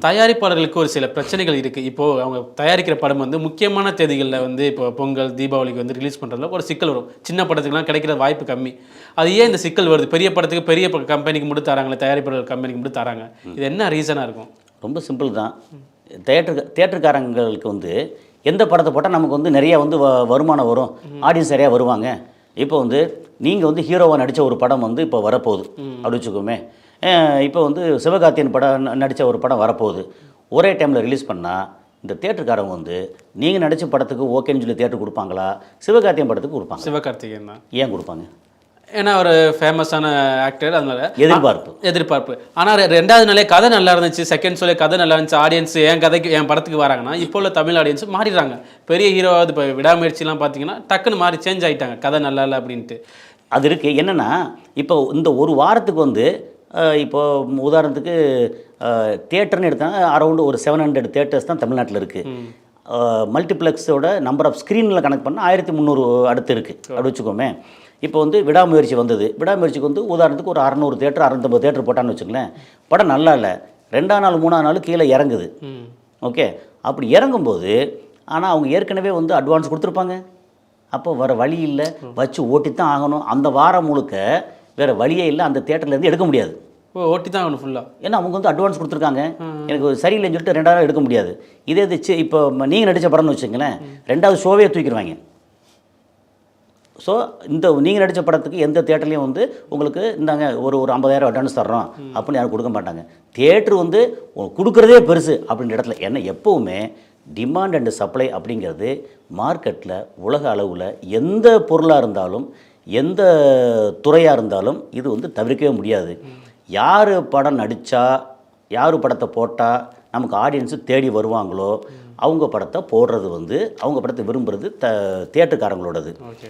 தயாரிப்பாளர்களுக்கு ஒரு சில பிரச்சனைகள் இருக்குது. இப்போது அவங்க தயாரிக்கிற படம் வந்து முக்கியமான தேதிகளில் வந்து இப்போ பொங்கல், தீபாவளிக்கு வந்து ரிலீஸ் பண்ணுறதுல ஒரு சிக்கல் வரும். சின்ன படத்துக்குலாம் கிடைக்கிற வாய்ப்பு கம்மி. அது ஏன் இந்த சிக்கல் வருது? பெரிய படத்துக்கு பெரிய கம்பெனிக்கு மட்டும் தராங்களே, தயாரிப்பாளர் கம்பெனிக்கு மட்டும் தராங்க. இது என்ன ரீசனாக இருக்கும்? ரொம்ப சிம்பிள் தான். தியேட்டருக்காரங்களுக்கு வந்து எந்த படத்தை போட்டால் நமக்கு வந்து நிறைய வந்து வருமானம் வரும், ஆடியன்ஸ் நிறையா வருவாங்க. இப்போ வந்து நீங்கள் வந்து ஹீரோவாக நடித்த ஒரு படம் வந்து இப்போ வரப்போகுது அப்படி வச்சுக்கோமே. இப்போ வந்து சிவகார்த்தியன் படம் நடித்த ஒரு படம் வரப்போகுது. ஒரே டைமில் ரிலீஸ் பண்ணால் இந்த தியேட்டருக்காரங்க வந்து நீங்கள் நடித்த படத்துக்கு ஓகேன்னு சொல்லி தியேட்டர் கொடுப்பாங்களா, சிவகார்த்தியன் படத்துக்கு கொடுப்பாங்க? சிவகார்த்திகேயன் தான். ஏன் கொடுப்பாங்க? ஏன்னா ஒரு ஃபேமஸான ஆக்டர், அதனால எதிர்பார்ப்பு. ஆனால் ரெண்டாவது நாளே கதை நல்லா இருந்துச்சு, செகண்ட் ஷோலே கதை நல்லா இருந்துச்சு, ஆடியன்ஸ் என் படத்துக்கு வராங்கன்னா இப்போ உள்ள தமிழ் ஆடியன்ஸ் மாறிடுறாங்க. பெரிய ஹீரோவாவது இப்போ விடாமுயற்சிலாம் பார்த்தீங்கன்னா டக்குன்னு மாறி சேஞ்ச் ஆகிட்டாங்க, கதை நல்லா இல்லை அப்படின்ட்டு. அது இருக்குது. என்னென்னா இப்போ இந்த ஒரு வாரத்துக்கு வந்து இப்போது உதாரணத்துக்கு தியேட்டர்னு எடுத்தாங்க, அரௌண்டு ஒரு 700 தியேட்டர்ஸ் தான் தமிழ்நாட்டில் இருக்குது. மல்டிப்ளெக்ஸோட நம்பர் ஆஃப் ஸ்க்ரீனில் கணக்கு பண்ணால் 1300 அடுத்து இருக்குது அப்படி வச்சுக்கோமே. இப்போ வந்து விடாமுயற்சி வந்தது. விடாமுயற்சிக்கு வந்து உதாரணத்துக்கு ஒரு 600 தியேட்டர் 650 தியேட்டர் போட்டான்னு வச்சுங்களேன். படம் நல்லா இல்லை, 2ஆம் நாள் 3ஆம் நாள் கீழே இறங்குது. ஓகே, அப்படி இறங்கும்போது ஆனால் அவங்க ஏற்கனவே வந்து அட்வான்ஸ் கொடுத்துருப்பாங்க. அப்போ வேறு வழி இல்லை, வச்சு ஓட்டித்தான் ஆகணும். அந்த வாரம் முழுக்க வேறு வழியே இல்லை, அந்த தியேட்டர்லேருந்து எடுக்க முடியாது. ஓட்டி தான் ஆகணும் ஃபுல்லாக. ஏன்னா அவங்க வந்து அட்வான்ஸ் கொடுத்துருக்காங்க. எனக்கு சரியில்லைன்னு சொல்லிட்டு 2ஆவது எடுக்க முடியாது. இதே இப்போ நீங்கள் நடித்த படம்னு வச்சுங்களேன், 2வது ஷோவே தூக்கிடுவாங்க. ஸோ இந்த நீங்கள் நடித்த படத்துக்கு எந்த தியேட்டர்லேயும் வந்து உங்களுக்கு இந்தாங்க ஒரு 50,000 அட்வான்ஸ் தர்றோம் அப்படின்னு யாரும் கொடுக்க மாட்டாங்க. தியேட்டர் வந்து கொடுக்குறதே பெருசு அப்படின்ற இடத்துல. ஏன்னா எப்போவுமே டிமாண்ட் அண்டு சப்ளை அப்படிங்கிறது மார்க்கெட்டில் உலக அளவில் எந்த பொருளாக இருந்தாலும் எந்த துறையாக இருந்தாலும் இது வந்து தவிர்க்கவே முடியாது. யார் படம் நடித்தா, யார் படத்தை போட்டால் நமக்கு ஆடியன்ஸு தேடி வருவாங்களோ அவங்க படத்தை போடுறது வந்து, அவங்க படத்தை விரும்புகிறது தியேட்டருக்காரங்களோடது.